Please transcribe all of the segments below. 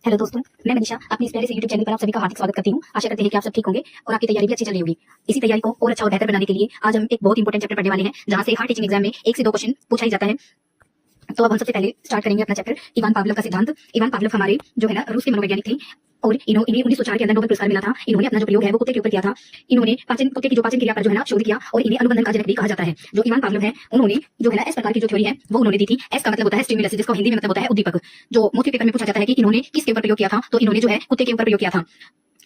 Hello दोस्तों, मैं मनीषा अपनी इस प्यारे से यूट्यूब चैनल पर आप सभी का हार्दिक स्वागत करती हूँ। आशा करते हैं कि आप सब ठीक होंगे और आपकी तैयारी भी अच्छी चल रही होगी। इसी तैयारी को और अच्छा और बेहतर बनाने के लिए आज हम एक बहुत इंपॉर्टेंट चैप्टर पढ़ने वाले हैं, जहाँ से हर टीचिंग एग्जाम में 1 से 2 क्वेश्चन पूछा ही जाता है। तो अब हम सबसे पहले स्टार्ट करेंगे अपना चैप्टर इवान पावलोव का सिद्धांत। इवान पावलोव हमारे जो है ना रूस के मनोवैज्ञानिक थे और इन्हें 1904 के अंदर नोबेल पुरस्कार मिला था। इन्होंने अपना जो प्रयोग है वो कुत्ते के ऊपर किया था। इन्होंने कुत्ते की जो पाचन क्रिया पर जो है ना शोध किया और इन्हें अनुबंधन का जनक भी कहा जाता है। जो इवान पावलोव है उन्होंने जो है ना एस प्रकार की जो थ्योरी है वो उन्होंने दी थी। एस का मतलब होता है स्टिमुलस, जिसका हिंदी में मतलब होता है उद्दीपक। जो मोस्टली पेपर में पूछा जाता है कि इन्होंने किसके ऊपर प्रयोग किया था, तो इन्होंने जो है कुत्ते के ऊपर प्रयोग किया था।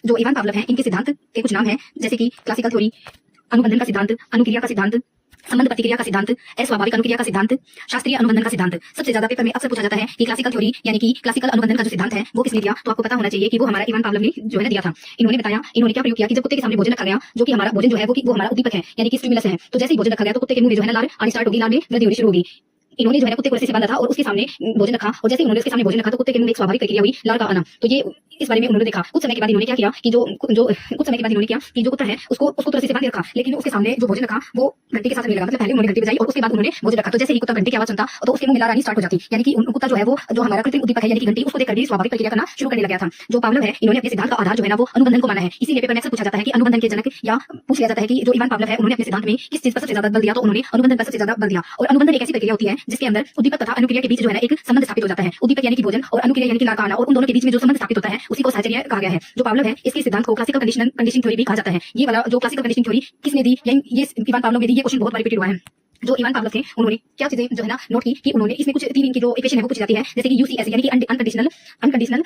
जो इवान पावलोव है इनके सिद्धांत के कुछ नाम है, जैसे कि क्लासिकल थ्योरी, अनुबंधन का सिद्धांत, अनुक्रिया का सिद्धांत, संबंध प्रतिक्रिया का सिद्धांत, अस्वाभाविक अनुक्रिया का सिद्धांत, शास्त्रीय अनुबंधन का सिद्धांत। सबसे ज्यादा पेपर में अक्सर पूछा जाता है कि क्लासिकल थ्योरी यानी कि क्लासिकल अनुबंधन का जो सिद्धांत है वो किसने दिया, तो आपको पता होना चाहिए कि वो हमारा इवान पावलोव ने जो है ना दिया था। इन्होंने बताया, इन्होंने क्या प्रयोग किया कि जब कुत्ते के सामने भोजन रखा गया, जो कि हमारा भोजन जो है वो हमारा उद्दीपक है यानी कि स्टिमुलस है, तो जैसे ही भोजन रखा गया तो कुत्ते के मुंह में जो है ना लार आनी स्टार्ट होगी, लार में वृद्धि होनी शुरू होगी। इन्होंने जो है ना कुत्ते को ऐसे बांधा था और उसके सामने भोजन रखा, और जैसे उन्होंने उसके सामने भोजन रखा तो कुत्ते के मुंह में एक स्वाभाविक प्रक्रिया हुई, लार का आना। तो ये इस बारे में उन्होंने देखा। कुछ समय के बाद इन्होंने क्या किया कि जो कुछ समय के बाद इन्होंने किया कि जो कुत्ता है उसको रस्सी से बांध के रखा, लेकिन उसके सामने जो भोजन रखा वो घंटी के साथ नहीं लगा। मतलब पहले उन्होंने घंटी बजाई और उसके बाद उन्होंने भोजन रखा, तो जैसे ही कुत्ता घंटी की आवाज सुनता तो उसके मुंह में लार आनी स्टार्ट हो जाती, यानी कि कुत्ता जो है वो जो हमारा कृत्रिम उद्दीपक है यानी कि घंटी, उसको देखकर भी स्वाभाविक प्रक्रिया करना शुरू करने लग गया था। जो पावलोव है इन्होंने अपने सिद्धांत का आधार जो है ना वो अनुबंधन को माना है। इसीलिए पेपर में अक्सर पूछा जाता है कि अनुबंधन के जनक, या पूछ लिया जाता है कि जो इवान पावलोव है उन्होंने अपने सिद्धांत में किस चीज पर सबसे ज्यादा बल दिया, तो उन्होंने अनुबंधन पर सबसे ज्यादा बल दिया। और अनुबंधन एक ऐसी प्रक्रिया होती है जिसके अंदर उद्दीपक तथा अनुक्रिया के बीच जो है ना एक संबंध स्थापित हो जाता है। उद्दीपक यानी कि भोजन और अनुक्रिया यानी कि लार का आना, और उन दोनों के बीच में जो संबंध स्थापित होता है उसी को साहचर्य कहा गया है। जो पावलोव है इसके सिद्धांत को क्लासिकल कंडीशनिंग थ्योरी भी कहा जाता है। ये वाला जो क्लासिकल कंडीशनिंग थ्योरी किसने दी, ये इवान पावलोव ने दी। ये क्वेश्चन बहुत बार रिपीट हुआ है। जो इवान पावलोव थे उन्होंने क्या चीजें जो है ना नोट की कि उन्होंने इसमें कुछ 3 इनकी जो इक्वेशन है वो पूछी जाती है, जैसे कि यूसीएस यानी कि अनकंडीशनल